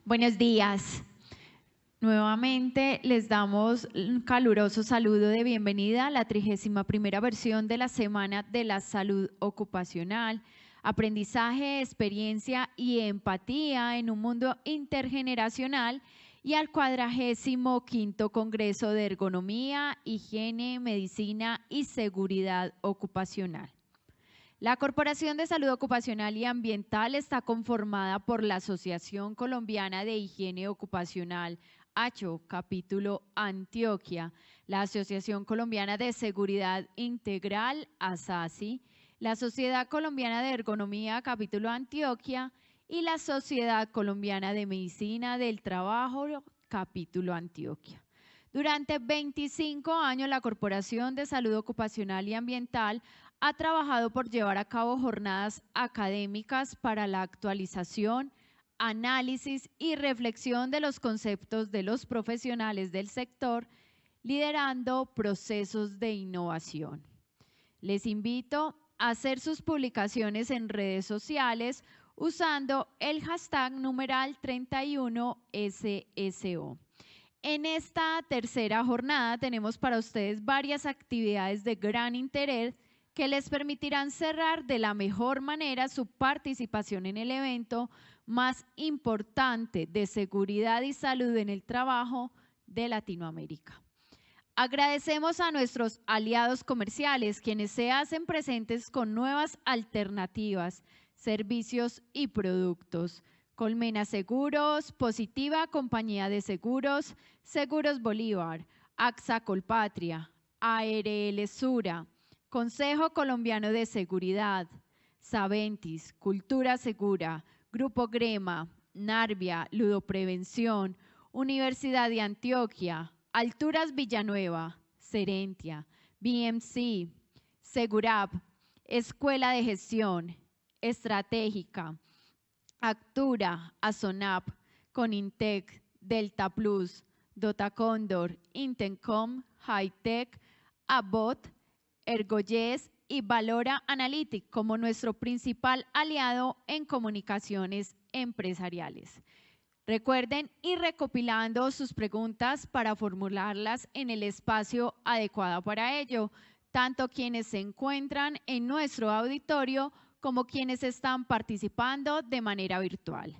Buenos días. Nuevamente les damos un caluroso saludo de bienvenida a la 31ª versión de la Semana de la Salud Ocupacional, aprendizaje, experiencia y empatía en un mundo intergeneracional y al 45º Congreso de Ergonomía, Higiene, Medicina y Seguridad Ocupacional. La Corporación de Salud Ocupacional y Ambiental está conformada por la Asociación Colombiana de Higiene Ocupacional, ACHO, capítulo Antioquia, la Asociación Colombiana de Seguridad Integral, ASASI, la Sociedad Colombiana de Ergonomía, capítulo Antioquia, y la Sociedad Colombiana de Medicina del Trabajo, capítulo Antioquia. Durante 25 años, la Corporación de Salud Ocupacional y Ambiental ha trabajado por llevar a cabo jornadas académicas para la actualización, análisis y reflexión de los conceptos de los profesionales del sector, liderando procesos de innovación. Les invito a hacer sus publicaciones en redes sociales usando el hashtag numeral 31SSO. En esta tercera jornada tenemos para ustedes varias actividades de gran interés que les permitirán cerrar de la mejor manera su participación en el evento más importante de seguridad y salud en el trabajo de Latinoamérica. Agradecemos a nuestros aliados comerciales, quienes se hacen presentes con nuevas alternativas, servicios y productos. Colmena Seguros, Positiva Compañía de Seguros, Seguros Bolívar, AXA Colpatria, ARL Sura, Consejo Colombiano de Seguridad, Saventis, Cultura Segura, Grupo Grema, Narvia, Ludoprevención, Universidad de Antioquia, Alturas Villanueva, Serentia, BMC, Segurap, Escuela de Gestión, Estratégica, Actura, Azonap, Conintec, Delta Plus, Dotacondor, Intencom, Hightech, Abot, Ergoyes y Valora Analytic como nuestro principal aliado en comunicaciones empresariales. Recuerden ir recopilando sus preguntas para formularlas en el espacio adecuado para ello, tanto quienes se encuentran en nuestro auditorio como quienes están participando de manera virtual.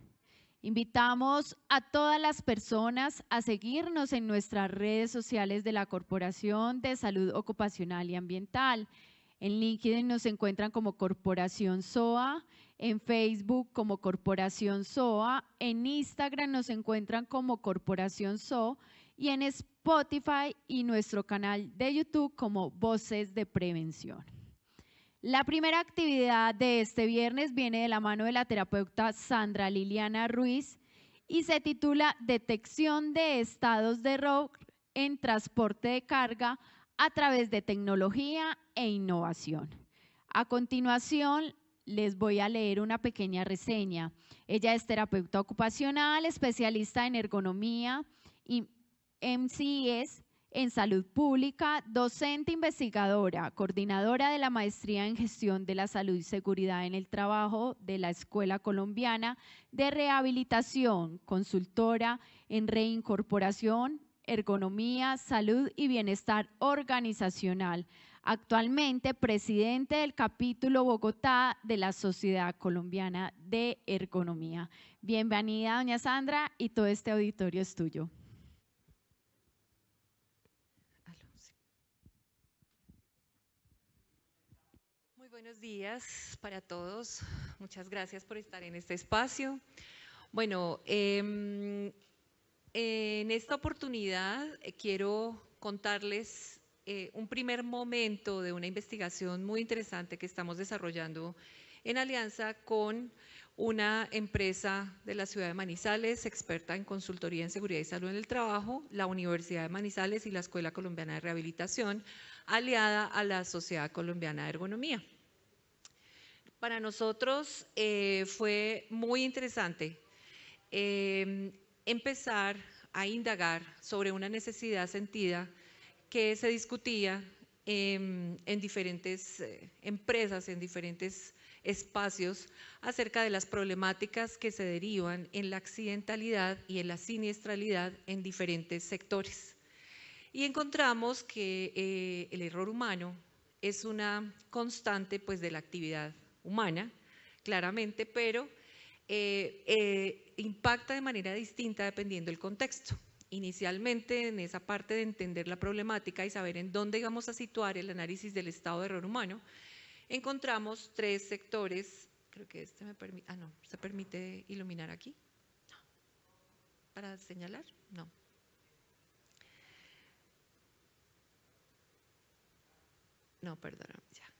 Invitamos a todas las personas a seguirnos en nuestras redes sociales de la Corporación de Salud Ocupacional y Ambiental. En LinkedIn nos encuentran como Corporación SOA, en Facebook como Corporación SOA, en Instagram nos encuentran como Corporación SO y en Spotify y nuestro canal de YouTube como Voces de Prevención. La primera actividad de este viernes viene de la mano de la terapeuta Sandra Liliana Ruiz y se titula Detección de estados de error en transporte de carga a través de tecnología e innovación. A continuación, les voy a leer una pequeña reseña. Ella es terapeuta ocupacional, especialista en ergonomía y MCES, en salud pública, docente investigadora, coordinadora de la maestría en gestión de la salud y seguridad en el trabajo de la Escuela Colombiana de Rehabilitación, consultora en reincorporación, ergonomía, salud y bienestar organizacional. Actualmente presidente del capítulo Bogotá de la Sociedad Colombiana de Ergonomía. Bienvenida, doña Sandra, y todo este auditorio es tuyo. Buenos días para todos. Muchas gracias por estar en este espacio. Bueno, en esta oportunidad quiero contarles un primer momento de una investigación muy interesante que estamos desarrollando en alianza con una empresa de la ciudad de Manizales, experta en consultoría en seguridad y salud en el trabajo, la Universidad de Manizales y la Escuela Colombiana de Rehabilitación, aliada a la Sociedad Colombiana de Ergonomía. Para nosotros fue muy interesante empezar a indagar sobre una necesidad sentida que se discutía en diferentes empresas, en diferentes espacios acerca de las problemáticas que se derivan en la accidentalidad y en la siniestralidad en diferentes sectores. Y encontramos que el error humano es una constante pues, de la actividad humana, claramente, pero impacta de manera distinta dependiendo del contexto. Inicialmente, en esa parte de entender la problemática y saber en dónde vamos a situar el análisis del estado de error humano, encontramos 3 sectores. Creo que este me permite, no, ¿se permite iluminar aquí? No. ¿Para señalar? No. No, perdón, ya.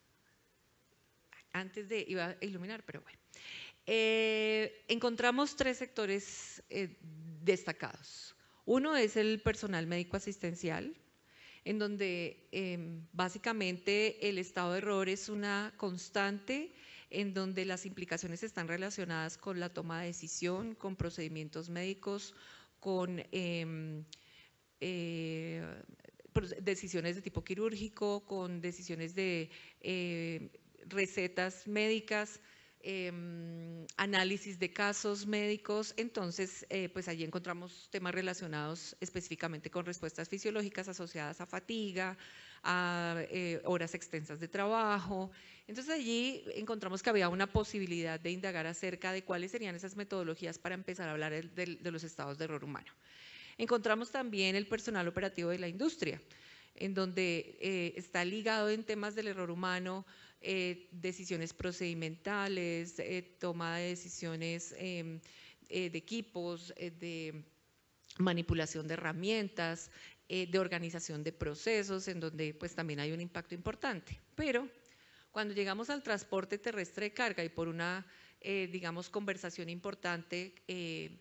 Antes de, iba a iluminar, pero bueno. Encontramos 3 sectores destacados. Uno es el personal médico asistencial, en donde básicamente el estado de error es una constante, en donde las implicaciones están relacionadas con la toma de decisión, con procedimientos médicos, con decisiones de tipo quirúrgico, con decisiones de recetas médicas, análisis de casos médicos. Entonces, pues allí encontramos temas relacionados específicamente con respuestas fisiológicas asociadas a fatiga, a horas extensas de trabajo. Entonces allí encontramos que había una posibilidad de indagar acerca de cuáles serían esas metodologías para empezar a hablar de los estados de error humano. Encontramos también el personal operativo de la industria, en donde está ligado en temas del error humano, decisiones procedimentales, toma de decisiones de equipos, de manipulación de herramientas, de organización de procesos, en donde pues también hay un impacto importante. Pero cuando llegamos al transporte terrestre de carga y por una digamos, conversación importante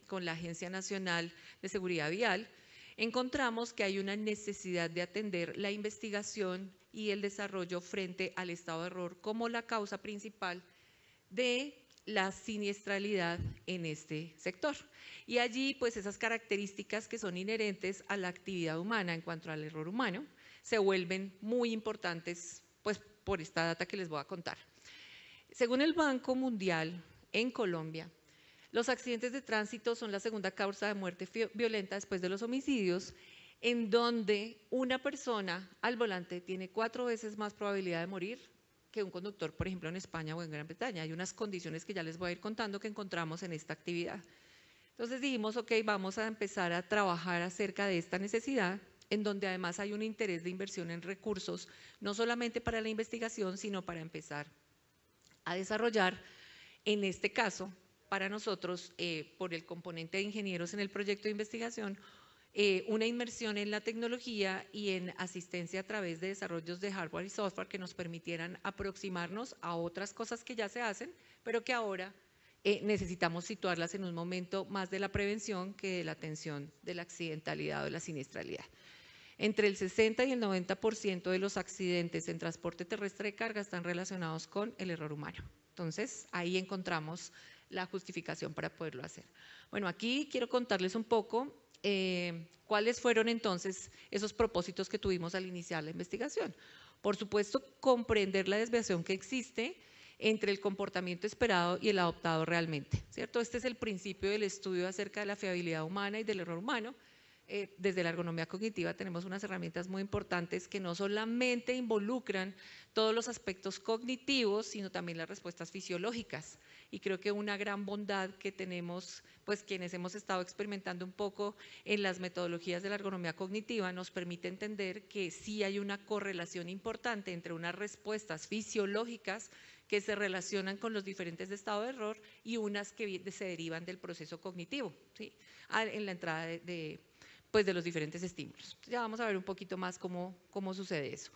con la Agencia Nacional de Seguridad Vial, encontramos que hay una necesidad de atender la investigación y el desarrollo frente al estado de error como la causa principal de la siniestralidad en este sector. Y allí, pues esas características que son inherentes a la actividad humana en cuanto al error humano se vuelven muy importantes, pues por esta data que les voy a contar. Según el Banco Mundial, en Colombia, los accidentes de tránsito son la segunda causa de muerte violenta después de los homicidios, en donde una persona al volante tiene 4 veces más probabilidad de morir que un conductor, por ejemplo, en España o en Gran Bretaña. Hay unas condiciones que ya les voy a ir contando que encontramos en esta actividad. Entonces dijimos, ok, vamos a empezar a trabajar acerca de esta necesidad, en donde además hay un interés de inversión en recursos, no solamente para la investigación, sino para empezar a desarrollar, en este caso, para nosotros, por el componente de ingenieros en el proyecto de investigación, una inversión en la tecnología y en asistencia a través de desarrollos de hardware y software que nos permitieran aproximarnos a otras cosas que ya se hacen, pero que ahora necesitamos situarlas en un momento más de la prevención que de la atención de la accidentalidad o de la siniestralidad. Entre el 60 y el 90% de los accidentes en transporte terrestre de carga están relacionados con el error humano. Entonces, ahí encontramos la justificación para poderlo hacer. Bueno, aquí quiero contarles un poco cuáles fueron entonces esos propósitos que tuvimos al iniciar la investigación. Por supuesto, comprender la desviación que existe entre el comportamiento esperado y el adoptado realmente, ¿cierto? Este es el principio del estudio acerca de la fiabilidad humana y del error humano. Desde la ergonomía cognitiva tenemos unas herramientas muy importantes que no solamente involucran todos los aspectos cognitivos, sino también las respuestas fisiológicas. Y creo que una gran bondad que tenemos, pues quienes hemos estado experimentando un poco en las metodologías de la ergonomía cognitiva, nos permite entender que sí hay una correlación importante entre unas respuestas fisiológicas que se relacionan con los diferentes estados de error y unas que se derivan del proceso cognitivo, ¿sí? En la entrada pues de los diferentes estímulos. Ya vamos a ver un poquito más cómo sucede eso.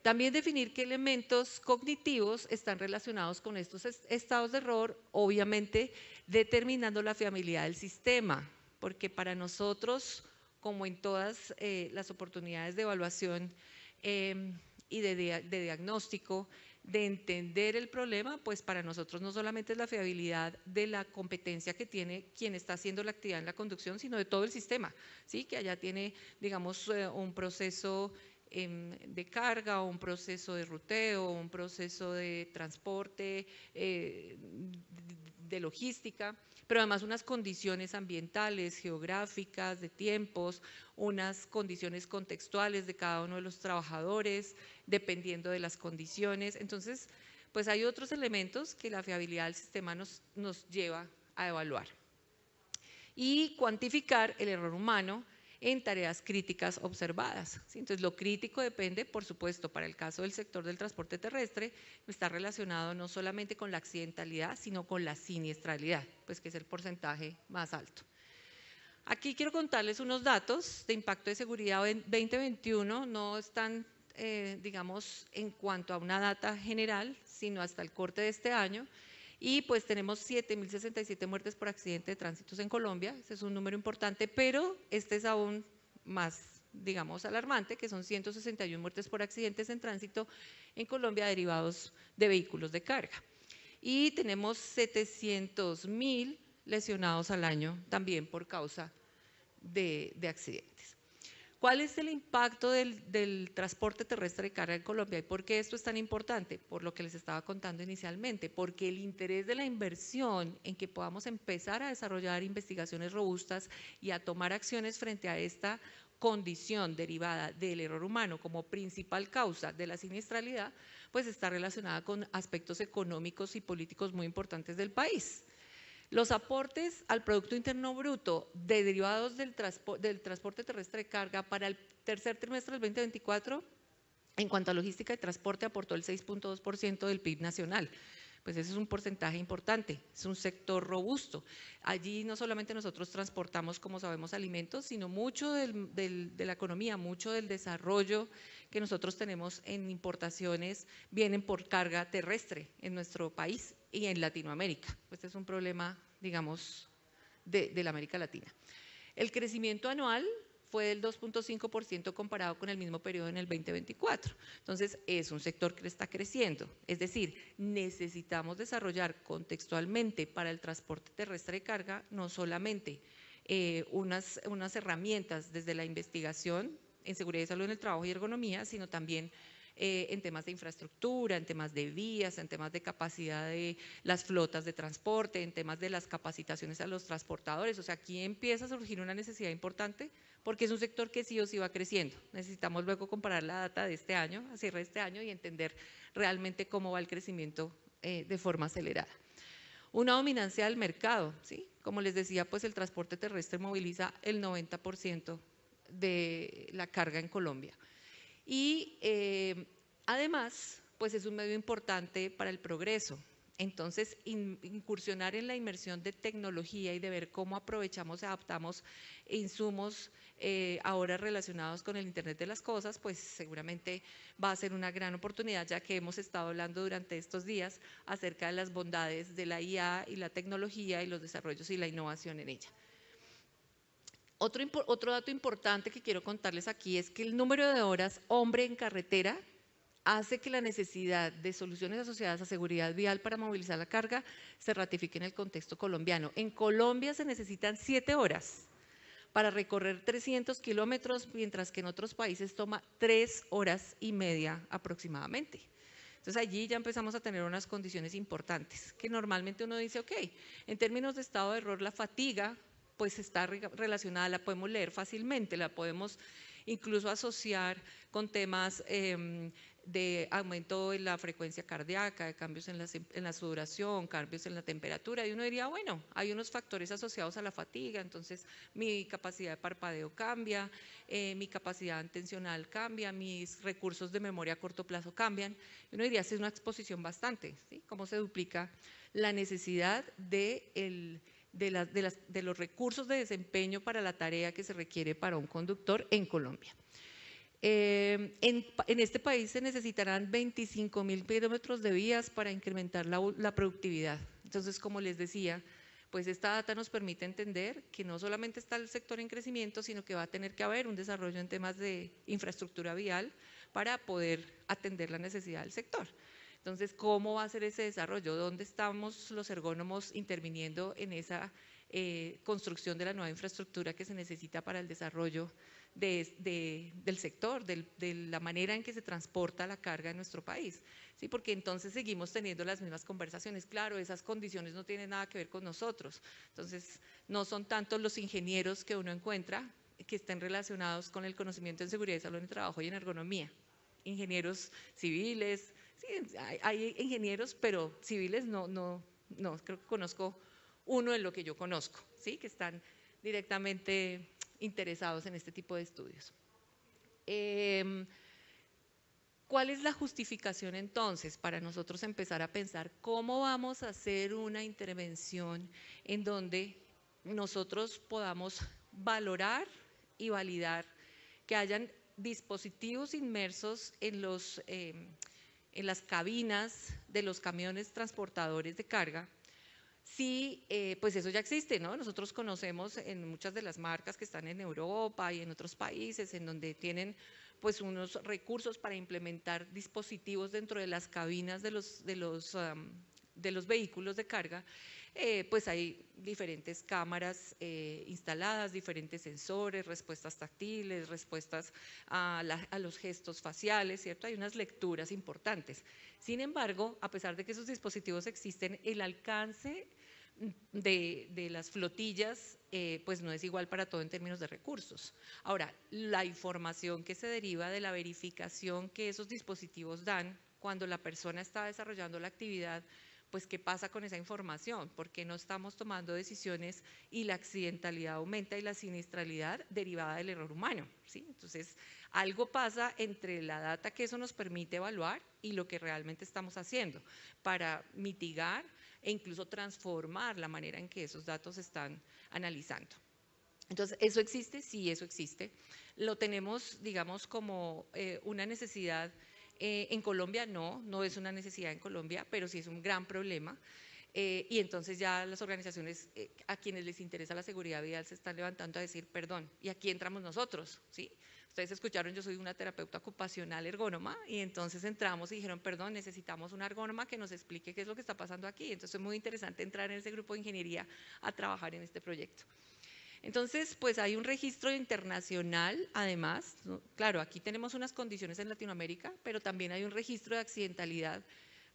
También definir qué elementos cognitivos están relacionados con estos estados de error, obviamente determinando la fiabilidad del sistema, porque para nosotros, como en todas las oportunidades de evaluación y de diagnóstico, de entender el problema, pues para nosotros no solamente es la fiabilidad de la competencia que tiene quien está haciendo la actividad en la conducción, sino de todo el sistema, ¿sí? Que allá tiene, digamos, un proceso de carga, o un proceso de ruteo, un proceso de transporte, de logística, pero además unas condiciones ambientales, geográficas, de tiempos, unas condiciones contextuales de cada uno de los trabajadores, dependiendo de las condiciones. Entonces, pues hay otros elementos que la fiabilidad del sistema nos lleva a evaluar. Y cuantificar el error humano en tareas críticas observadas. ¿Sí? Entonces, lo crítico depende, por supuesto, para el caso del sector del transporte terrestre, está relacionado no solamente con la accidentalidad, sino con la siniestralidad, pues que es el porcentaje más alto. Aquí quiero contarles unos datos de impacto de seguridad en 2021, no están, digamos, en cuanto a una data general, sino hasta el corte de este año. Y pues tenemos 7.067 muertes por accidente de tránsito en Colombia, ese es un número importante, pero este es aún más, digamos, alarmante, que son 161 muertes por accidentes en tránsito en Colombia derivados de vehículos de carga. Y tenemos 700.000 lesionados al año también por causa de accidentes. ¿Cuál es el impacto del transporte terrestre de carga en Colombia y por qué esto es tan importante? Por lo que les estaba contando inicialmente, porque el interés de la inversión en que podamos empezar a desarrollar investigaciones robustas y a tomar acciones frente a esta condición derivada del error humano como principal causa de la siniestralidad, pues está relacionada con aspectos económicos y políticos muy importantes del país. Los aportes al Producto Interno Bruto de derivados del transporte terrestre de carga para el tercer trimestre del 2024, en cuanto a logística y transporte, aportó el 6.2% del PIB nacional. Pues ese es un porcentaje importante, es un sector robusto. Allí no solamente nosotros transportamos, como sabemos, alimentos, sino mucho de la economía, mucho del desarrollo que nosotros tenemos en importaciones vienen por carga terrestre en nuestro país y en Latinoamérica. Este es un problema, digamos, de la América Latina. El crecimiento anual fue del 2.5% comparado con el mismo periodo en el 2024. Entonces, es un sector que está creciendo. Es decir, necesitamos desarrollar contextualmente para el transporte terrestre de carga no solamente unas herramientas desde la investigación en seguridad y salud en el trabajo y ergonomía, sino también en temas de infraestructura, en temas de vías, en temas de capacidad de las flotas de transporte, en temas de las capacitaciones a los transportadores. O sea, aquí empieza a surgir una necesidad importante porque es un sector que sí o sí va creciendo. Necesitamos luego comparar la data de este año, a cierre de este año, y entender realmente cómo va el crecimiento de forma acelerada. Una dominancia del mercado, ¿sí? Como les decía, pues el transporte terrestre moviliza el 90% de la carga en Colombia. Y además, pues es un medio importante para el progreso. Entonces, incursionar en la inmersión de tecnología y de ver cómo aprovechamos y adaptamos insumos ahora relacionados con el Internet de las cosas, pues seguramente va a ser una gran oportunidad, ya que hemos estado hablando durante estos días acerca de las bondades de la IA y la tecnología y los desarrollos y la innovación en ella. Otro dato importante que quiero contarles aquí es que el número de horas hombre en carretera hace que la necesidad de soluciones asociadas a seguridad vial para movilizar la carga se ratifique en el contexto colombiano. En Colombia se necesitan 7 horas para recorrer 300 kilómetros, mientras que en otros países toma 3 horas y media aproximadamente. Entonces allí ya empezamos a tener unas condiciones importantes, que normalmente uno dice, ok, en términos de estado de error, la fatiga pues está relacionada, la podemos leer fácilmente, la podemos incluso asociar con temas de aumento en la frecuencia cardíaca, de cambios en la sudoración, cambios en la temperatura, y uno diría, bueno, hay unos factores asociados a la fatiga, entonces mi capacidad de parpadeo cambia, mi capacidad atencional cambia, mis recursos de memoria a corto plazo cambian, y uno diría, es una exposición bastante, ¿sí? Cómo se duplica la necesidad de los recursos de desempeño para la tarea que se requiere para un conductor en Colombia. En este país se necesitarán 25.000 kilómetros de vías para incrementar la productividad. Entonces, como les decía, pues esta data nos permite entender que no solamente está el sector en crecimiento, sino que va a tener que haber un desarrollo en temas de infraestructura vial para poder atender la necesidad del sector. Entonces, ¿cómo va a ser ese desarrollo? ¿Dónde estamos los ergónomos interviniendo en esa construcción de la nueva infraestructura que se necesita para el desarrollo del sector, de la manera en que se transporta la carga en nuestro país? ¿Sí? Porque entonces seguimos teniendo las mismas conversaciones. Claro, esas condiciones no tienen nada que ver con nosotros. Entonces, no son tanto los ingenieros que uno encuentra que estén relacionados con el conocimiento en seguridad y salud en el trabajo y en ergonomía. Ingenieros civiles, sí, hay ingenieros, pero civiles no, creo que conozco uno en lo que yo conozco, ¿sí? Que están directamente interesados en este tipo de estudios. ¿Cuál es la justificación entonces para nosotros empezar a pensar cómo vamos a hacer una intervención en donde nosotros podamos valorar y validar que hayan dispositivos inmersos en las cabinas de los camiones transportadores de carga? Sí, pues eso ya existe, ¿no? Nosotros conocemos en muchas de las marcas que están en Europa y en otros países en donde tienen pues unos recursos para implementar dispositivos dentro de las cabinas de los vehículos de carga. Pues hay diferentes cámaras instaladas, diferentes sensores, respuestas táctiles, respuestas a los gestos faciales, ¿cierto? Hay unas lecturas importantes. Sin embargo, a pesar de que esos dispositivos existen, el alcance de las flotillas pues no es igual para todo en términos de recursos. Ahora, la información que se deriva de la verificación que esos dispositivos dan cuando la persona está desarrollando la actividad, pues ¿qué pasa con esa información? Porque no estamos tomando decisiones y la accidentalidad aumenta y la siniestralidad derivada del error humano, ¿sí? Entonces, algo pasa entre la data que eso nos permite evaluar y lo que realmente estamos haciendo para mitigar e incluso transformar la manera en que esos datos se están analizando. Entonces, ¿eso existe? Sí, eso existe. Lo tenemos, digamos, como una necesidad. En Colombia no es una necesidad en Colombia, pero sí es un gran problema. Y entonces ya las organizaciones a quienes les interesa la seguridad vial se están levantando a decir, perdón, ¿y aquí entramos nosotros? ¿Sí? Ustedes escucharon, yo soy una terapeuta ocupacional ergónoma, y entonces entramos y dijeron, perdón, necesitamos una ergónoma que nos explique qué es lo que está pasando aquí. Entonces es muy interesante entrar en ese grupo de ingeniería a trabajar en este proyecto. Entonces, pues hay un registro internacional, además, ¿no? Claro, aquí tenemos unas condiciones en Latinoamérica, pero también hay un registro de accidentalidad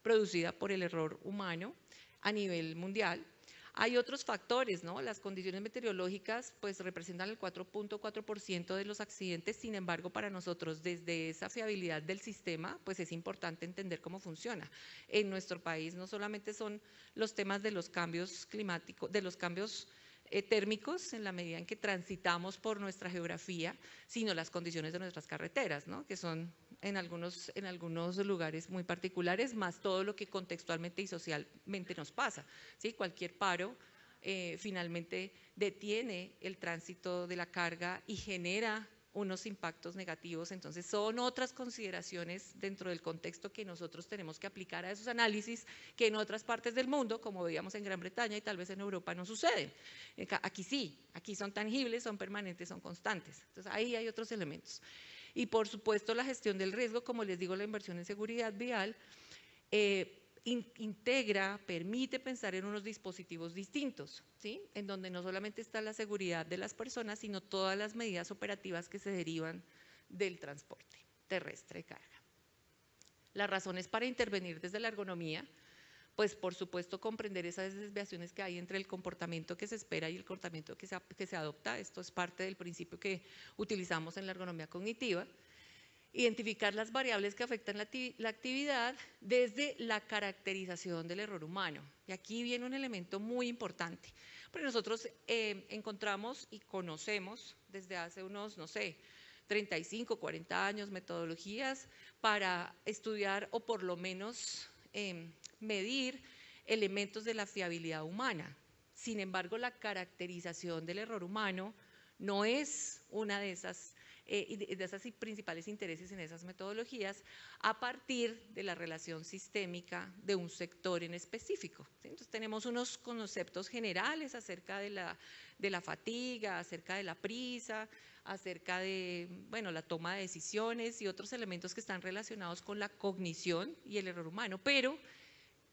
producida por el error humano a nivel mundial. Hay otros factores, ¿no? Las condiciones meteorológicas pues representan el 4.4% de los accidentes. Sin embargo, para nosotros, desde esa fiabilidad del sistema, pues es importante entender cómo funciona. En nuestro país no solamente son los temas de los cambios climáticos, de los cambios térmicos en la medida en que transitamos por nuestra geografía, sino las condiciones de nuestras carreteras, ¿no? Que son en algunos lugares muy particulares, más todo lo que contextualmente y socialmente nos pasa, ¿sí? Cualquier paro finalmente detiene el tránsito de la carga y genera unos impactos negativos. Entonces son otras consideraciones dentro del contexto que nosotros tenemos que aplicar a esos análisis que en otras partes del mundo, como veíamos en Gran Bretaña y tal vez en Europa, no suceden. Aquí sí, aquí son tangibles, son permanentes, son constantes. Entonces ahí hay otros elementos. Y por supuesto la gestión del riesgo, como les digo, la inversión en seguridad vial, integra, permite pensar en unos dispositivos distintos, ¿sí? En donde no solamente está la seguridad de las personas, sino todas las medidas operativas que se derivan del transporte terrestre de carga. Las razones para intervenir desde la ergonomía, pues por supuesto comprender esas desviaciones que hay entre el comportamiento que se espera y el comportamiento que se adopta. Esto es parte del principio que utilizamos en la ergonomía cognitiva. Identificar las variables que afectan la actividad desde la caracterización del error humano. Y aquí viene un elemento muy importante, porque nosotros encontramos y conocemos desde hace unos, no sé, 35, 40 años metodologías para estudiar o por lo menos medir elementos de la fiabilidad humana. Sin embargo, la caracterización del error humano no es una de esas y de esos principales intereses en esas metodologías a partir de la relación sistémica de un sector en específico, ¿sí? Entonces tenemos unos conceptos generales acerca de la fatiga, acerca de la prisa, acerca de, bueno, la toma de decisiones y otros elementos que están relacionados con la cognición y el error humano, pero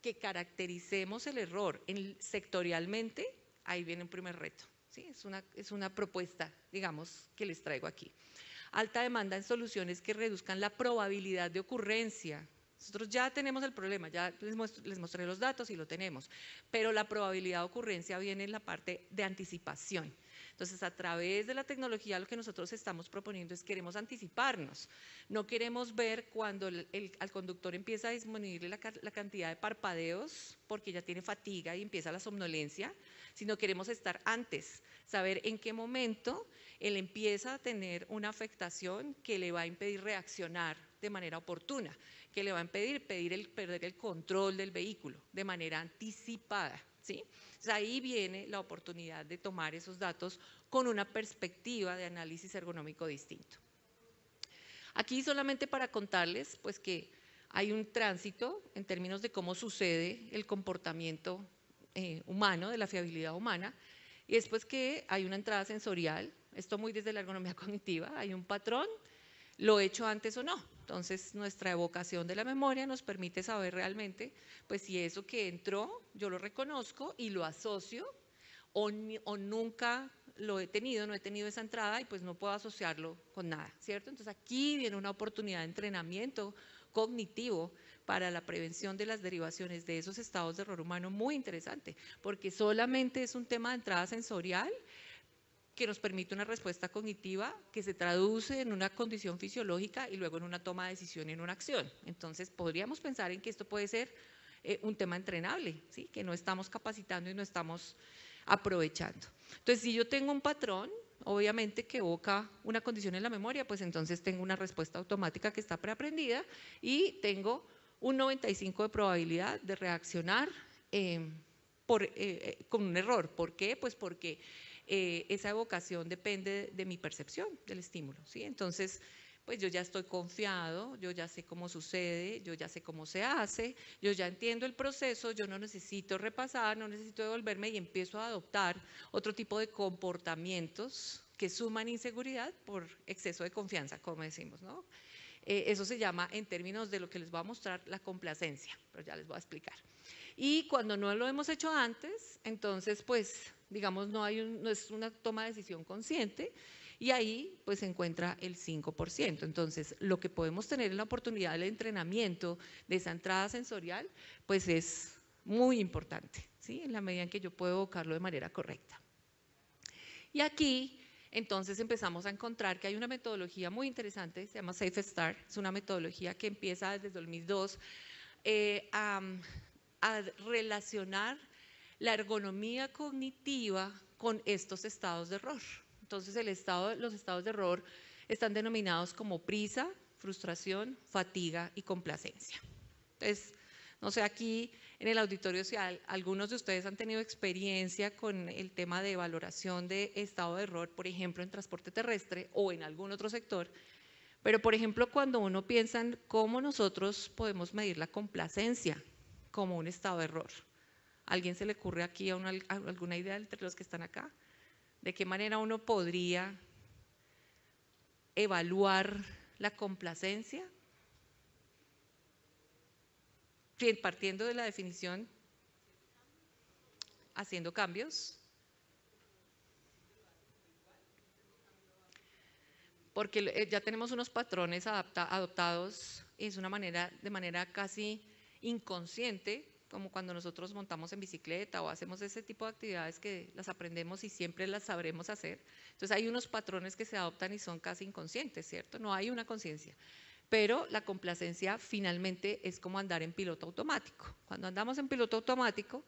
que caractericemos el error sectorialmente, ahí viene un primer reto, ¿sí? Es una propuesta, digamos, que les traigo aquí. Alta demanda en soluciones que reduzcan la probabilidad de ocurrencia. Nosotros ya tenemos el problema, ya les mostré los datos y lo tenemos, pero la probabilidad de ocurrencia viene en la parte de anticipación. Entonces, a través de la tecnología lo que nosotros estamos proponiendo es queremos anticiparnos. No queremos ver cuando al conductor empieza a disminuirle la cantidad de parpadeos porque ya tiene fatiga y empieza la somnolencia, sino queremos estar antes, saber en qué momento él empieza a tener una afectación que le va a impedir reaccionar de manera oportuna, que le va a impedir perder el control del vehículo de manera anticipada, ¿sí? Entonces ahí viene la oportunidad de tomar esos datos con una perspectiva de análisis ergonómico distinto. Aquí solamente para contarles pues que hay un tránsito en términos de cómo sucede el comportamiento humano, de la fiabilidad humana, y es pues que hay una entrada sensorial, esto muy desde la ergonomía cognitiva, hay un patrón, lo he hecho antes o no. Entonces nuestra evocación de la memoria nos permite saber realmente pues si eso que entró yo lo reconozco y lo asocio o nunca lo he tenido, no he tenido esa entrada y pues no puedo asociarlo con nada, ¿cierto? Entonces aquí viene una oportunidad de entrenamiento cognitivo para la prevención de las derivaciones de esos estados de error humano muy interesante, porque solamente es un tema de entrada sensorial que nos permite una respuesta cognitiva que se traduce en una condición fisiológica y luego en una toma de decisión y en una acción. Entonces, podríamos pensar en que esto puede ser un tema entrenable, ¿sí? Que no estamos capacitando y no estamos aprovechando. Entonces, si yo tengo un patrón, obviamente que evoca una condición en la memoria, pues entonces tengo una respuesta automática que está preaprendida y tengo un 95% de probabilidad de reaccionar con un error. ¿Por qué? Pues porque esa evocación depende de mi percepción del estímulo, ¿sí? Entonces, pues yo ya estoy confiado, yo ya sé cómo sucede, yo ya sé cómo se hace, yo ya entiendo el proceso, yo no necesito repasar, no necesito devolverme y empiezo a adoptar otro tipo de comportamientos que suman inseguridad por exceso de confianza, como decimos, ¿no? Eso se llama, en términos de lo que les voy a mostrar, la complacencia, pero ya les voy a explicar. Y cuando no lo hemos hecho antes, entonces pues digamos no es una toma de decisión consciente y ahí pues se encuentra el 5%. Entonces lo que podemos tener en la oportunidad del entrenamiento de esa entrada sensorial pues es muy importante, ¿sí? En la medida en que yo puedo evocarlo de manera correcta. Y aquí entonces empezamos a encontrar que hay una metodología muy interesante, se llama Safe Start, es una metodología que empieza desde 2002 a relacionar la ergonomía cognitiva con estos estados de error. Entonces los estados de error están denominados como prisa, frustración, fatiga y complacencia. Entonces, no sé, aquí en el auditorio si algunos de ustedes han tenido experiencia con el tema de valoración de estado de error, por ejemplo, en transporte terrestre o en algún otro sector, pero por ejemplo, cuando uno piensa en cómo nosotros podemos medir la complacencia como un estado de error. ¿A alguien se le ocurre aquí alguna idea entre los que están acá? ¿De qué manera uno podría evaluar la complacencia? Partiendo de la definición, haciendo cambios. Porque ya tenemos unos patrones adoptados, es una manera, de manera casi inconsciente, como cuando nosotros montamos en bicicleta o hacemos ese tipo de actividades que las aprendemos y siempre las sabremos hacer. Entonces hay unos patrones que se adoptan y son casi inconscientes, ¿cierto? No hay una conciencia. Pero la complacencia finalmente es como andar en piloto automático. Cuando andamos en piloto automático,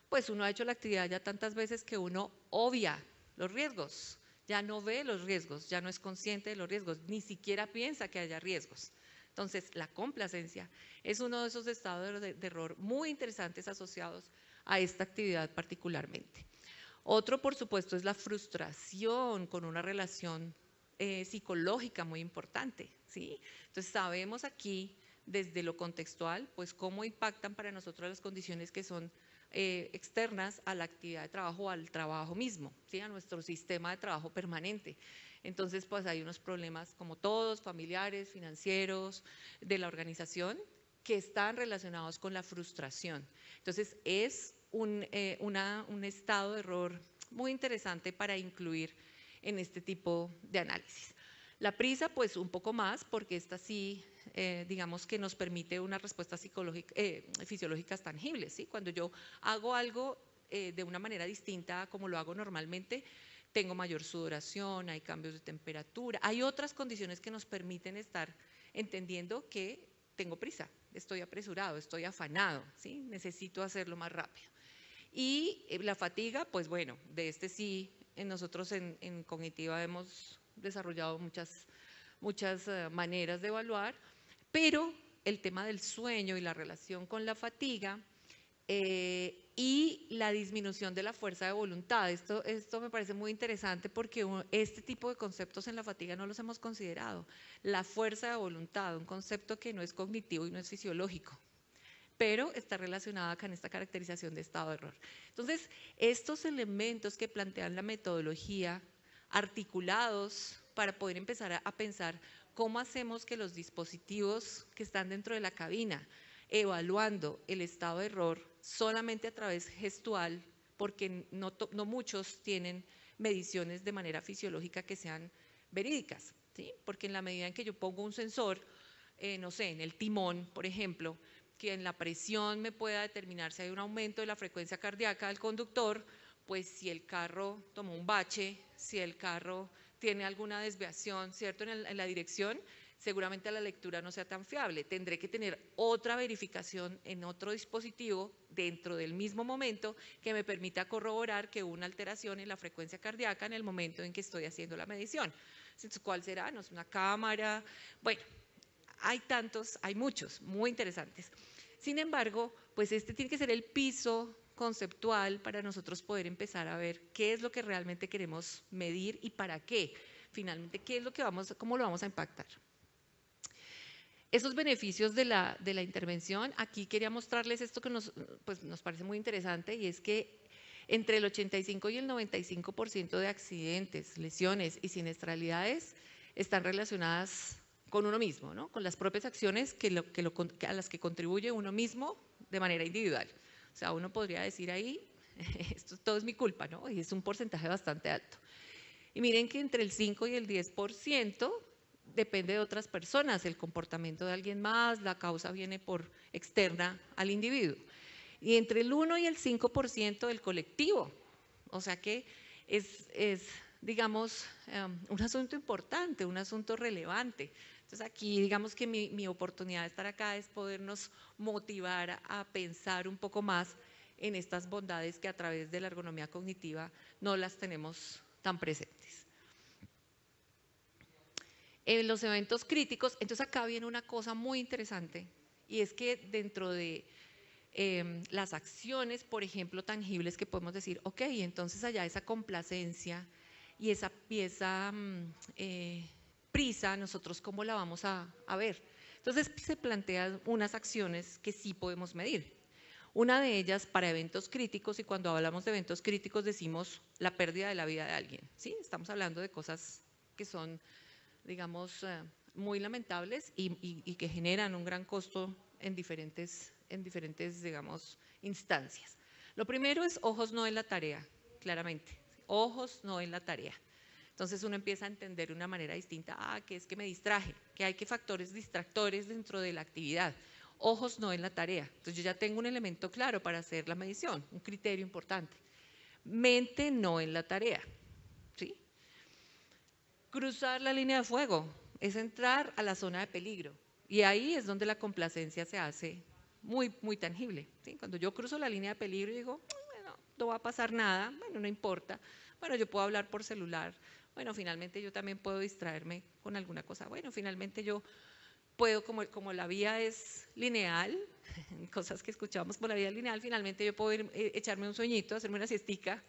pues uno ha hecho la actividad ya tantas veces que uno obvia los riesgos, ya no ve los riesgos, ya no es consciente de los riesgos, ni siquiera piensa que haya riesgos. Entonces, la complacencia es uno de esos estados de error muy interesantes asociados a esta actividad particularmente. Otro, por supuesto, es la frustración con una relación psicológica muy importante, ¿sí? Entonces sabemos aquí desde lo contextual, pues cómo impactan para nosotros las condiciones que son externas a la actividad de trabajo o al trabajo mismo, ¿sí? A nuestro sistema de trabajo permanente. Entonces, pues hay unos problemas como todos, familiares, financieros, de la organización, que están relacionados con la frustración. Entonces, es un estado de error muy interesante para incluir en este tipo de análisis. La prisa, pues un poco más, porque esta sí, digamos que nos permite unas respuestas fisiológicas tangibles, ¿sí? Cuando yo hago algo de una manera distinta a como lo hago normalmente, tengo mayor sudoración, hay cambios de temperatura, hay otras condiciones que nos permiten estar entendiendo que tengo prisa, estoy apresurado, estoy afanado, ¿sí? Necesito hacerlo más rápido. Y la fatiga, pues bueno, de este sí, nosotros en Cognitiva hemos desarrollado muchas maneras de evaluar, pero el tema del sueño y la relación con la fatiga y la disminución de la fuerza de voluntad. Esto me parece muy interesante porque este tipo de conceptos en la fatiga no los hemos considerado. La fuerza de voluntad, un concepto que no es cognitivo y no es fisiológico, pero está relacionada acá en esta caracterización de estado de error. Entonces, estos elementos que plantean la metodología, articulados para poder empezar a pensar cómo hacemos que los dispositivos que están dentro de la cabina, evaluando el estado de error solamente a través gestual, porque no muchos tienen mediciones de manera fisiológica que sean verídicas, ¿sí? Porque en la medida en que yo pongo un sensor, no sé, en el timón, por ejemplo, que en la presión me pueda determinar si hay un aumento de la frecuencia cardíaca del conductor, pues si el carro tomó un bache, si el carro tiene alguna desviación, ¿cierto?, en la dirección, seguramente la lectura no sea tan fiable. Tendré que tener otra verificación en otro dispositivo dentro del mismo momento que me permita corroborar que hubo una alteración en la frecuencia cardíaca en el momento en que estoy haciendo la medición. Entonces, ¿cuál será? No sé, una cámara. Bueno, hay muchos, muy interesantes. Sin embargo, pues este tiene que ser el piso conceptual para nosotros poder empezar a ver qué es lo que realmente queremos medir y para qué. Finalmente, qué es lo que cómo lo vamos a impactar. Esos beneficios de la intervención, aquí quería mostrarles esto que nos parece muy interesante, y es que entre el 85 y el 95% de accidentes, lesiones y siniestralidades están relacionadas con uno mismo, ¿no? Con las propias acciones a las que contribuye uno mismo de manera individual. O sea, uno podría decir ahí, esto todo es mi culpa, ¿no? Y es un porcentaje bastante alto. Y miren que entre el 5 y el 10% depende de otras personas, el comportamiento de alguien más, la causa viene por externa al individuo. Y entre el 1 y el 5% del colectivo. O sea que es digamos, un asunto importante, un asunto relevante. Entonces aquí digamos que mi oportunidad de estar acá es podernos motivar a pensar un poco más en estas bondades que a través de la ergonomía cognitiva no las tenemos tan presentes. En los eventos críticos, entonces acá viene una cosa muy interesante, y es que dentro de las acciones, por ejemplo, tangibles, que podemos decir, ok, entonces allá esa complacencia y esa prisa, nosotros cómo la vamos a ver. Entonces se plantean unas acciones que sí podemos medir. Una de ellas para eventos críticos, y cuando hablamos de eventos críticos decimos la pérdida de la vida de alguien, ¿sí? Estamos hablando de cosas que son, digamos, muy lamentables y que generan un gran costo en diferentes, digamos, instancias. Lo primero es ojos no en la tarea, claramente. Ojos no en la tarea. Entonces uno empieza a entender de una manera distinta, que es que me distraje, que hay factores distractores dentro de la actividad. Ojos no en la tarea. Entonces yo ya tengo un elemento claro para hacer la medición, un criterio importante. Mente no en la tarea, ¿sí? Cruzar la línea de fuego es entrar a la zona de peligro, y ahí es donde la complacencia se hace muy, muy tangible, ¿sí? Cuando yo cruzo la línea de peligro digo, bueno, no va a pasar nada, bueno, no importa, bueno, yo puedo hablar por celular, bueno, finalmente yo también puedo distraerme con alguna cosa, bueno, finalmente yo puedo, como la vía es lineal, cosas que escuchamos por la vía lineal, finalmente yo puedo echarme un sueñito, hacerme una siestica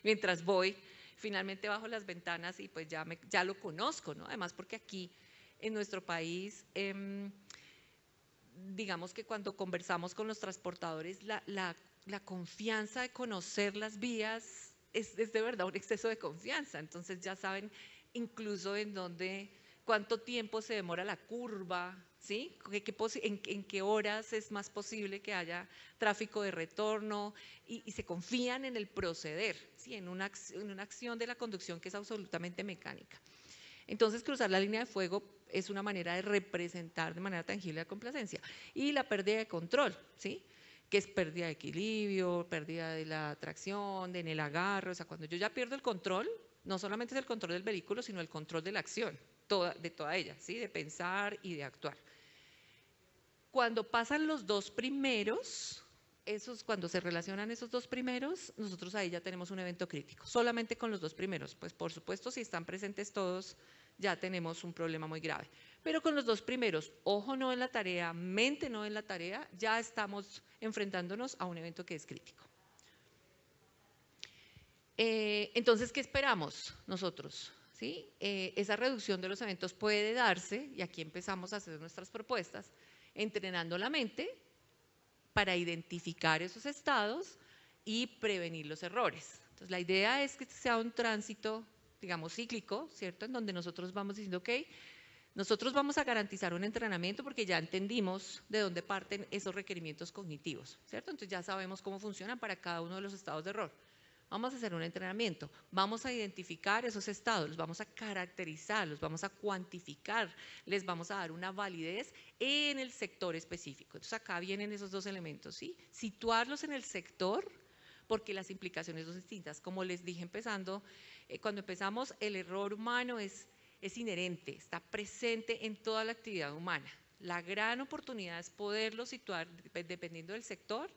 mientras voy. finalmente bajo las ventanas y pues ya lo conozco, ¿no? Además porque aquí en nuestro país, digamos que cuando conversamos con los transportadores, la confianza de conocer las vías es de verdad un exceso de confianza. Entonces ya saben incluso cuánto tiempo se demora la curva, ¿sí? En qué horas es más posible que haya tráfico de retorno y se confían en el proceder, ¿sí? En una acción de la conducción que es absolutamente mecánica. Entonces, cruzar la línea de fuego es una manera de representar de manera tangible la complacencia. Y la pérdida de control, ¿sí? Que es pérdida de equilibrio, pérdida de la tracción, en el agarre. O sea, cuando yo ya pierdo el control, no solamente es el control del vehículo, sino el control de la acción, de toda ella, ¿sí? De pensar y de actuar. Cuando pasan los dos primeros, cuando se relacionan esos dos primeros, nosotros ahí ya tenemos un evento crítico. Solamente con los dos primeros, pues por supuesto si están presentes todos, ya tenemos un problema muy grave. Pero con los dos primeros, ojo no en la tarea, mente no en la tarea, ya estamos enfrentándonos a un evento que es crítico. Entonces, ¿qué esperamos nosotros? ¿Sí? Esa reducción de los eventos puede darse, y aquí empezamos a hacer nuestras propuestas, entrenando la mente para identificar esos estados y prevenir los errores. Entonces, la idea es que sea un tránsito, digamos, cíclico, ¿cierto? En donde nosotros vamos diciendo, ok, nosotros vamos a garantizar un entrenamiento porque ya entendimos de dónde parten esos requerimientos cognitivos, ¿cierto? Entonces, ya sabemos cómo funcionan para cada uno de los estados de error. Vamos a hacer un entrenamiento, vamos a identificar esos estados, los vamos a caracterizar, los vamos a cuantificar, les vamos a dar una validez en el sector específico. Entonces acá vienen esos dos elementos, ¿sí? Situarlos en el sector, porque las implicaciones son distintas. Como les dije cuando empezamos, el error humano es inherente, está presente en toda la actividad humana. La gran oportunidad es poderlo situar dependiendo del sector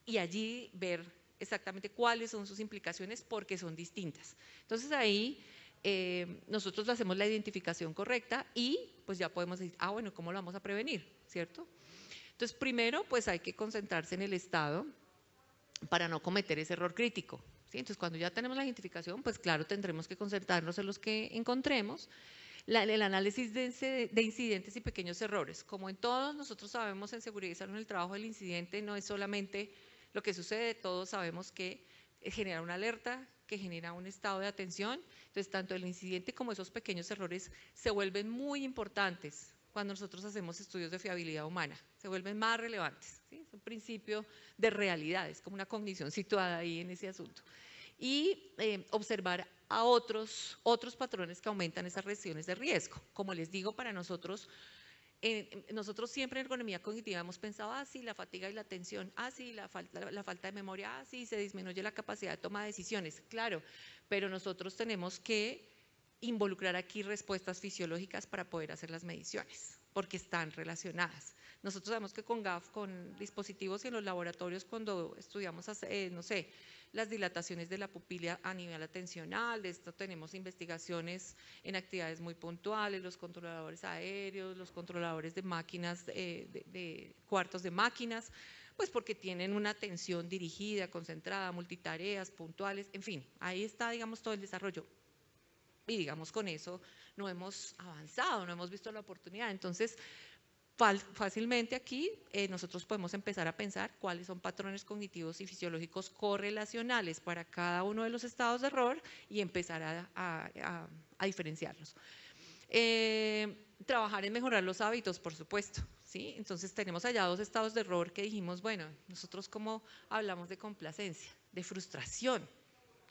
y allí ver exactamente cuáles son sus implicaciones porque son distintas. Entonces ahí nosotros hacemos la identificación correcta y pues ya podemos decir, bueno, ¿cómo lo vamos a prevenir? ¿Cierto? Entonces primero pues hay que concentrarse en el estado para no cometer ese error crítico. ¿Sí? Entonces cuando ya tenemos la identificación, pues claro, tendremos que concentrarnos en los que encontremos. El análisis de incidentes y pequeños errores. Como en todos nosotros sabemos en seguridad y salud en el trabajo, el incidente no es solamente lo que sucede, todos sabemos que genera una alerta, que genera un estado de atención. Entonces, tanto el incidente como esos pequeños errores se vuelven muy importantes cuando nosotros hacemos estudios de fiabilidad humana, se vuelven más relevantes. ¿Sí? Es un principio de realidad, es como una cognición situada ahí en ese asunto. Y observar a otros patrones que aumentan esas reacciones de riesgo. Como les digo, para nosotros siempre en ergonomía cognitiva hemos pensado, sí, la fatiga y la tensión, sí, la falta de memoria, sí, se disminuye la capacidad de toma de decisiones, claro, pero nosotros tenemos que involucrar aquí respuestas fisiológicas para poder hacer las mediciones, porque están relacionadas. Nosotros sabemos que con dispositivos y en los laboratorios cuando estudiamos, no sé, las dilataciones de la pupila a nivel atencional, de esto tenemos investigaciones en actividades muy puntuales, los controladores aéreos, los controladores de máquinas, de cuartos de máquinas, pues porque tienen una atención dirigida, concentrada, multitareas, puntuales, en fin, ahí está, digamos, todo el desarrollo. Y digamos, con eso no hemos avanzado, no hemos visto la oportunidad. Entonces, fácilmente aquí nosotros podemos empezar a pensar cuáles son patrones cognitivos y fisiológicos correlacionales para cada uno de los estados de error y empezar a diferenciarlos. Trabajar en mejorar los hábitos, por supuesto, ¿sí? Entonces tenemos allá dos estados de error que dijimos, bueno, nosotros cómo hablamos de complacencia, de frustración,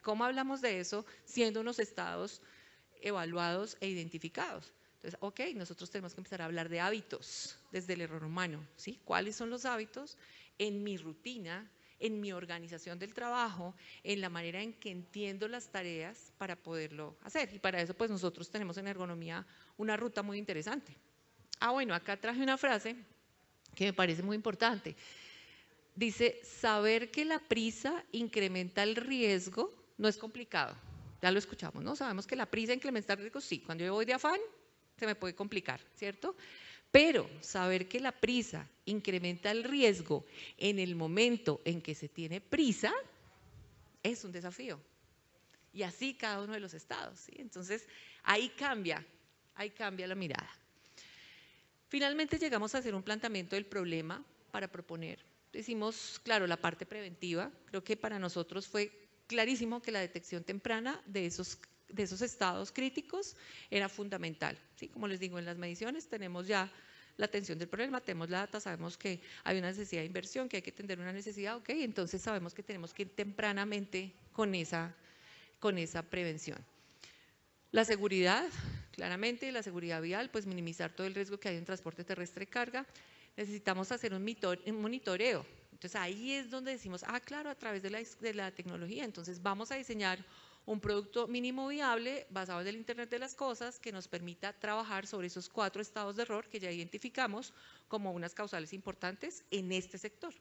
¿cómo hablamos de eso siendo unos estados evaluados e identificados? Entonces, ok, nosotros tenemos que empezar a hablar de hábitos desde el error humano, ¿sí? ¿Cuáles son los hábitos en mi rutina, en mi organización del trabajo, en la manera en que entiendo las tareas para poderlo hacer? Y para eso, pues nosotros tenemos en ergonomía una ruta muy interesante. Bueno, acá traje una frase que me parece muy importante. Dice, saber que la prisa incrementa el riesgo no es complicado. Ya lo escuchamos, ¿no? Sabemos que la prisa incrementa el riesgo, sí. Cuando yo voy de afán, se me puede complicar, ¿cierto? Pero saber que la prisa incrementa el riesgo en el momento en que se tiene prisa es un desafío. Y así cada uno de los estados, ¿sí? Entonces, ahí cambia la mirada. Finalmente llegamos a hacer un planteamiento del problema para proponer. Decimos, claro, la parte preventiva. Creo que para nosotros fue clarísimo que la detección temprana de esos estados críticos era fundamental, ¿sí? Como les digo, en las mediciones tenemos ya la atención del problema, tenemos la data, sabemos que hay una necesidad de inversión, que hay que atender una necesidad, ok, entonces sabemos que tenemos que ir tempranamente con esa prevención. La seguridad, claramente, la seguridad vial, pues minimizar todo el riesgo que hay en transporte terrestre de carga. Necesitamos hacer un monitoreo. Entonces ahí es donde decimos, claro, a través de la tecnología, entonces vamos a diseñar un producto mínimo viable basado en el Internet de las Cosas que nos permita trabajar sobre esos 4 estados de error que ya identificamos como unas causales importantes en este sector.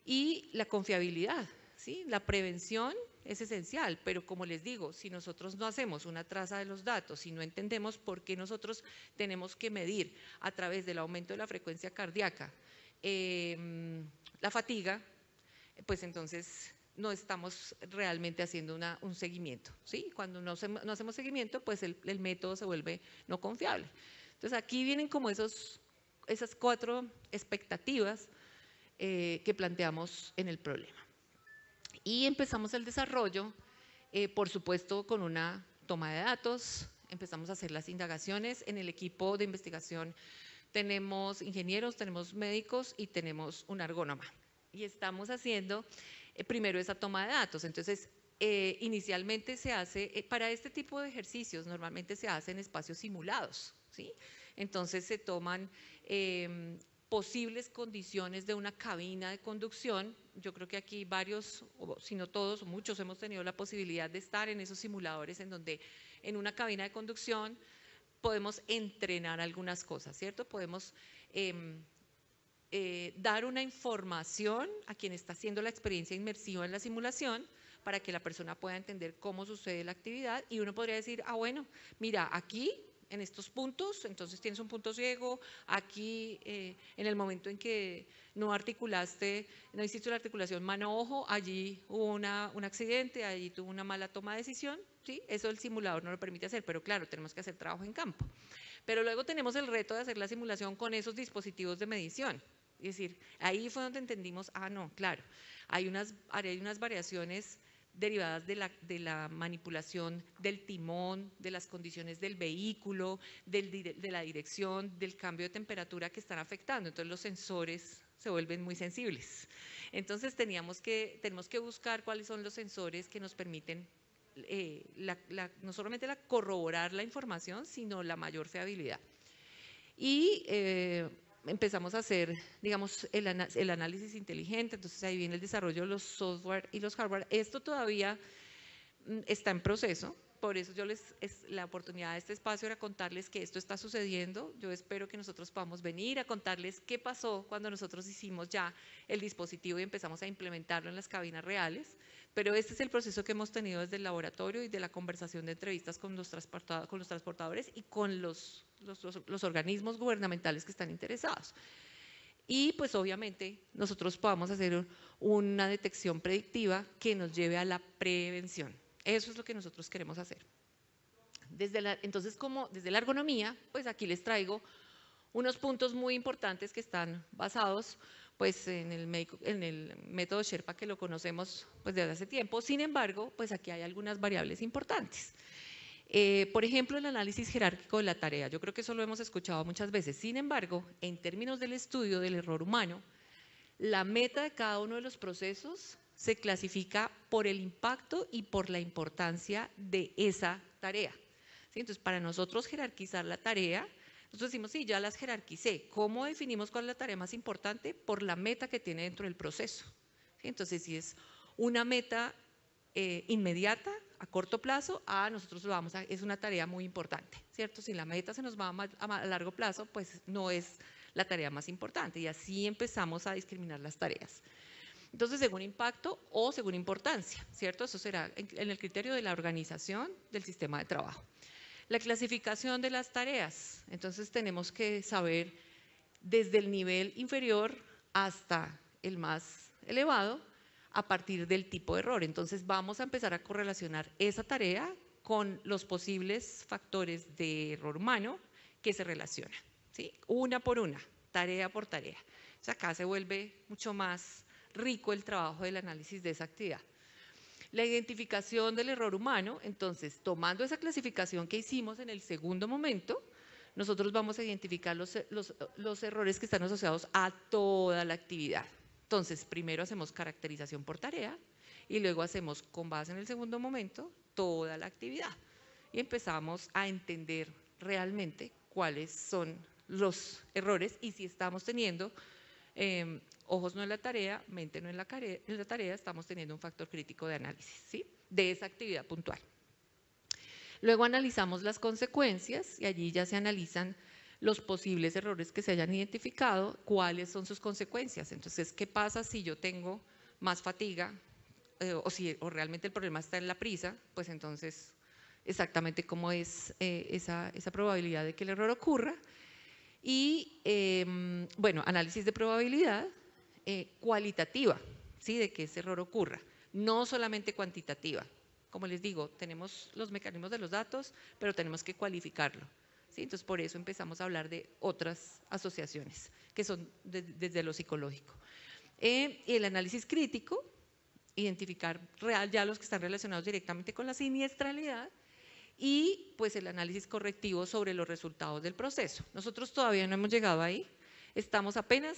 Y la confiabilidad, ¿sí? La prevención es esencial, pero como les digo, si nosotros no hacemos una traza de los datos, si no entendemos por qué nosotros tenemos que medir a través del aumento de la frecuencia cardíaca la fatiga, pues entonces no estamos realmente haciendo un seguimiento, ¿sí? Cuando no hacemos seguimiento, pues el método se vuelve no confiable. Entonces aquí vienen como esas 4 expectativas que planteamos en el problema. Y empezamos el desarrollo, por supuesto, con una toma de datos, empezamos a hacer las indagaciones. En el equipo de investigación tenemos ingenieros, tenemos médicos y tenemos un ergónoma. Y estamos haciendo primero esa toma de datos. Entonces, inicialmente se hace, para este tipo de ejercicios, normalmente se hacen espacios simulados, ¿sí? Entonces se toman posibles condiciones de una cabina de conducción. Yo creo que aquí varios, si no todos, muchos hemos tenido la posibilidad de estar en esos simuladores en donde en una cabina de conducción podemos entrenar algunas cosas, ¿cierto? Podemos dar una información a quien está haciendo la experiencia inmersiva en la simulación para que la persona pueda entender cómo sucede la actividad y uno podría decir, bueno, mira, aquí en estos puntos, entonces tienes un punto ciego, aquí en el momento en que no hiciste la articulación mano-ojo, allí hubo un accidente, allí tuvo una mala toma de decisión, ¿sí? Eso el simulador no lo permite hacer, pero claro, tenemos que hacer trabajo en campo. Pero luego tenemos el reto de hacer la simulación con esos dispositivos de medición. Es decir, ahí fue donde entendimos, no, claro, hay unas variaciones derivadas de la manipulación del timón, de las condiciones del vehículo, de la dirección, del cambio de temperatura que están afectando. Entonces los sensores se vuelven muy sensibles. Entonces tenemos que buscar cuáles son los sensores que nos permiten no solamente corroborar la información, sino la mayor fiabilidad. Y empezamos a hacer, digamos, el análisis inteligente. Entonces ahí viene el desarrollo de los software y los hardware. Esto todavía está en proceso, por eso la oportunidad de este espacio era contarles que esto está sucediendo. Yo espero que nosotros podamos venir a contarles qué pasó cuando nosotros hicimos ya el dispositivo y empezamos a implementarlo en las cabinas reales. Pero este es el proceso que hemos tenido desde el laboratorio y de la conversación de entrevistas con los transportadores y con los organismos gubernamentales que están interesados. Y pues obviamente nosotros podamos hacer una detección predictiva que nos lleve a la prevención. Eso es lo que nosotros queremos hacer. Entonces, desde la ergonomía, pues aquí les traigo unos puntos muy importantes que están basados pues en el método Sherpa, que lo conocemos pues desde hace tiempo. Sin embargo, pues aquí hay algunas variables importantes. Por ejemplo, el análisis jerárquico de la tarea. Yo creo que eso lo hemos escuchado muchas veces. Sin embargo, en términos del estudio del error humano, la meta de cada uno de los procesos se clasifica por el impacto y por la importancia de esa tarea. ¿Sí? Entonces, para nosotros jerarquizar la tarea, nosotros decimos, sí, ya las jerarquicé. ¿Cómo definimos cuál es la tarea más importante? Por la meta que tiene dentro del proceso. ¿Sí? Entonces, si es una meta inmediata, a corto plazo, nosotros es una tarea muy importante, ¿cierto? Si la meta se nos va a largo plazo, pues no es la tarea más importante y así empezamos a discriminar las tareas. Entonces, según impacto o según importancia, ¿cierto? Eso será en el criterio de la organización del sistema de trabajo. La clasificación de las tareas, entonces tenemos que saber desde el nivel inferior hasta el más elevado, a partir del tipo de error. Entonces vamos a empezar a correlacionar esa tarea con los posibles factores de error humano que se relacionan, ¿sí? Una por una, tarea por tarea. O sea, acá se vuelve mucho más rico el trabajo del análisis de esa actividad. La identificación del error humano, entonces, tomando esa clasificación que hicimos en el segundo momento, nosotros vamos a identificar los errores que están asociados a toda la actividad. Entonces, primero hacemos caracterización por tarea y luego hacemos, con base en el segundo momento, toda la actividad. Y empezamos a entender realmente cuáles son los errores y si estamos teniendo ojos no en la tarea, mente no en la tarea, estamos teniendo un factor crítico de análisis, ¿sí? De esa actividad puntual. Luego analizamos las consecuencias y allí ya se analizan los posibles errores que se hayan identificado, cuáles son sus consecuencias. Entonces, ¿qué pasa si yo tengo más fatiga o realmente el problema está en la prisa? Pues entonces, exactamente cómo es esa probabilidad de que el error ocurra. Y, bueno, análisis de probabilidad cualitativa, ¿sí? De que ese error ocurra, no solamente cuantitativa. Como les digo, tenemos los mecanismos de los datos, pero tenemos que cualificarlo, ¿sí? Entonces, por eso empezamos a hablar de otras asociaciones, que son desde lo psicológico. Y el análisis crítico, identificar ya los que están relacionados directamente con la siniestralidad, y pues el análisis correctivo sobre los resultados del proceso. Nosotros todavía no hemos llegado ahí, estamos apenas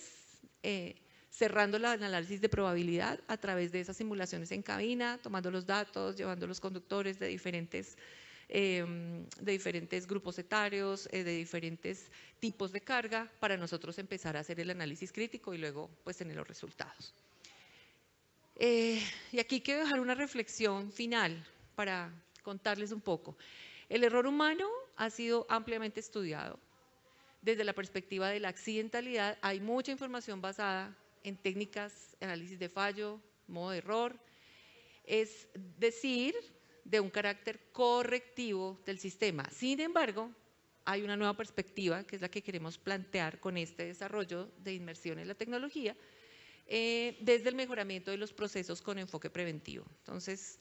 cerrando el análisis de probabilidad a través de esas simulaciones en cabina, tomando los datos, llevando los conductores de diferentes grupos etarios, de diferentes tipos de carga, para nosotros empezar a hacer el análisis crítico y luego pues tener los resultados. Y aquí quiero dejar una reflexión final para contarles un poco. El error humano ha sido ampliamente estudiado. Desde la perspectiva de la accidentalidad, hay mucha información basada en técnicas, análisis de fallo, modo de error, es decir, de un carácter correctivo del sistema. Sin embargo, hay una nueva perspectiva, que es la que queremos plantear con este desarrollo de inmersión en la tecnología, desde el mejoramiento de los procesos con enfoque preventivo. Entonces,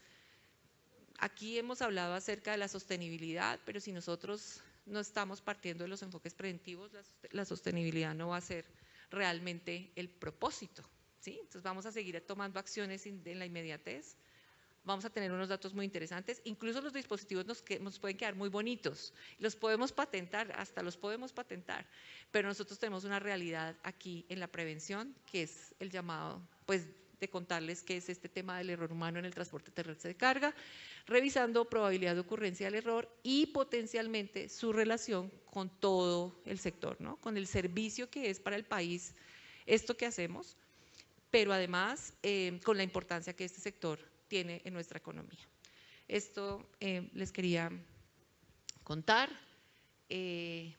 aquí hemos hablado acerca de la sostenibilidad, pero si nosotros no estamos partiendo de los enfoques preventivos, la sostenibilidad no va a ser realmente el propósito, ¿sí? Entonces vamos a seguir tomando acciones en la inmediatez, vamos a tener unos datos muy interesantes, incluso los dispositivos nos pueden quedar muy bonitos, los podemos patentar, hasta los podemos patentar, pero nosotros tenemos una realidad aquí en la prevención, que es el llamado, pues, de contarles qué es este tema del error humano en el transporte terrestre de carga, revisando probabilidad de ocurrencia del error y potencialmente su relación con todo el sector, ¿no? Con el servicio que es para el país esto que hacemos, pero además con la importancia que este sector tiene en nuestra economía. Esto les quería contar.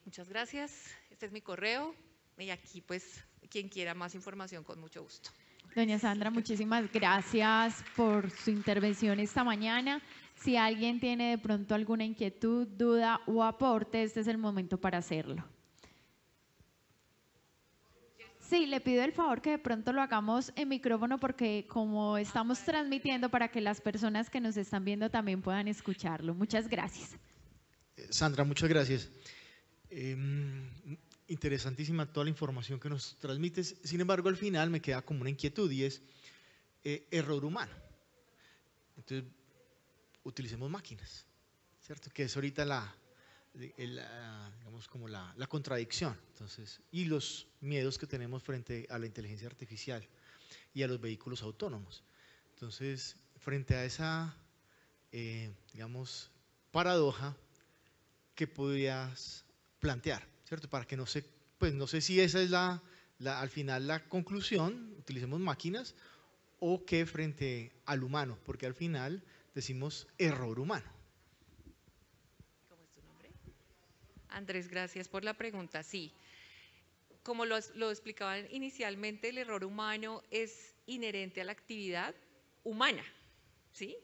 Muchas gracias. Este es mi correo y aquí pues quien quiera más información con mucho gusto. Doña Sandra, muchísimas gracias por su intervención esta mañana. Si alguien tiene de pronto alguna inquietud, duda o aporte, este es el momento para hacerlo. Sí, le pido el favor que de pronto lo hagamos en micrófono porque como estamos transmitiendo para que las personas que nos están viendo también puedan escucharlo. Muchas gracias. Sandra, muchas gracias. Interesantísima toda la información que nos transmites. Sin embargo, al final me queda como una inquietud y es error humano. Entonces, utilicemos máquinas, ¿cierto? Que es ahorita digamos como la contradicción. Entonces, y los miedos que tenemos frente a la inteligencia artificial y a los vehículos autónomos. Entonces, frente a esa, digamos, paradoja, ¿qué podrías plantear? ¿Cierto? Para que no sé, pues no sé si esa es al final la conclusión, utilicemos máquinas, o que frente al humano, porque al final decimos error humano. ¿Cómo es tu nombre? Andrés, gracias por la pregunta. Sí, como lo explicaban inicialmente, el error humano es inherente a la actividad humana, ¿sí?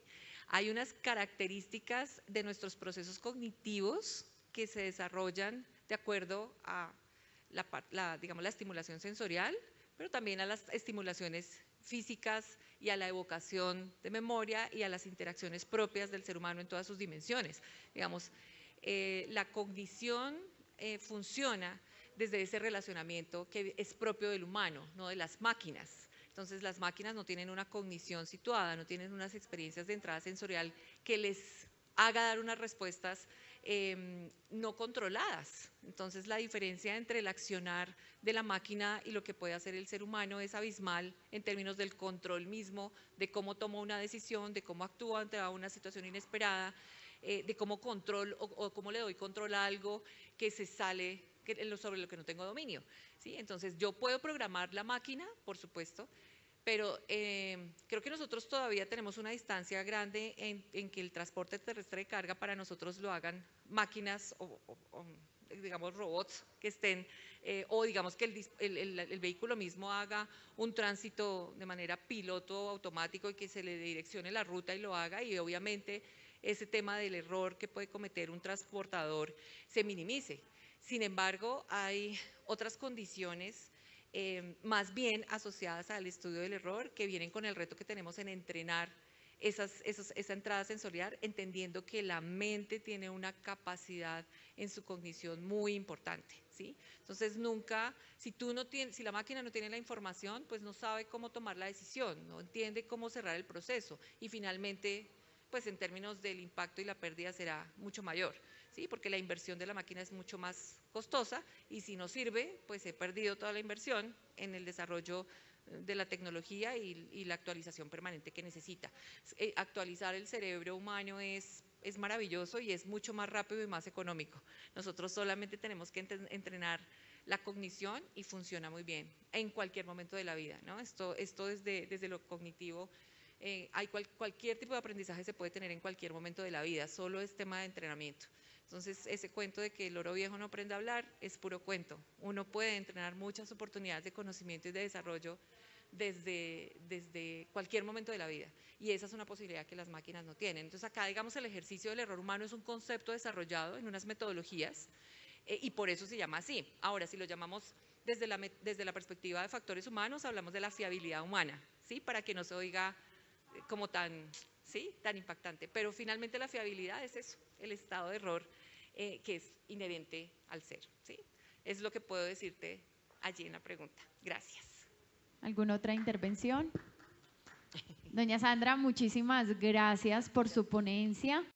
Hay unas características de nuestros procesos cognitivos que se desarrollan de acuerdo a digamos, la estimulación sensorial, pero también a las estimulaciones físicas y a la evocación de memoria y a las interacciones propias del ser humano en todas sus dimensiones. Digamos, la cognición funciona desde ese relacionamiento que es propio del humano, no de las máquinas. Entonces, las máquinas no tienen una cognición situada, no tienen unas experiencias de entrada sensorial que les haga dar unas respuestas no controladas. Entonces, la diferencia entre el accionar de la máquina y lo que puede hacer el ser humano es abismal en términos del control mismo, de cómo tomo una decisión, de cómo actúo ante una situación inesperada, de cómo control o cómo le doy control a algo que se sale sobre lo que no tengo dominio, ¿sí? Entonces, yo puedo programar la máquina, por supuesto, pero creo que nosotros todavía tenemos una distancia grande en que el transporte terrestre de carga para nosotros lo hagan máquinas o digamos, robots que estén, o digamos que el vehículo mismo haga un tránsito de manera piloto automático y que se le direccione la ruta y lo haga, y obviamente ese tema del error que puede cometer un transportador se minimice. Sin embargo, hay otras condiciones más bien asociadas al estudio del error, que vienen con el reto que tenemos en entrenar esa entrada sensorial, entendiendo que la mente tiene una capacidad en su cognición muy importante, ¿sí? Entonces, nunca, si la máquina no tiene la información, pues no sabe cómo tomar la decisión, no entiende cómo cerrar el proceso, y finalmente, pues en términos del impacto y la pérdida será mucho mayor, ¿sí? Porque la inversión de la máquina es mucho más costosa, y si no sirve, pues he perdido toda la inversión en el desarrollo de la tecnología y la actualización permanente que necesita. Actualizar el cerebro humano es maravilloso y es mucho más rápido y más económico. Nosotros solamente tenemos que entrenar la cognición y funciona muy bien en cualquier momento de la vida, ¿no? Esto desde lo cognitivo. Cualquier tipo de aprendizaje se puede tener en cualquier momento de la vida, solo es tema de entrenamiento. Entonces, ese cuento de que el loro viejo no aprende a hablar es puro cuento. Uno puede entrenar muchas oportunidades de conocimiento y de desarrollo desde cualquier momento de la vida. Y esa es una posibilidad que las máquinas no tienen. Entonces, acá, digamos, el ejercicio del error humano es un concepto desarrollado en unas metodologías y por eso se llama así. Ahora, si lo llamamos desde la perspectiva de factores humanos, hablamos de la fiabilidad humana, ¿sí? Para que no se oiga como tan impactante. Pero finalmente la fiabilidad es eso, el estado de error que es inherente al ser, ¿sí? Es lo que puedo decirte allí en la pregunta. Gracias. ¿Alguna otra intervención? Doña Sandra, muchísimas gracias por su ponencia.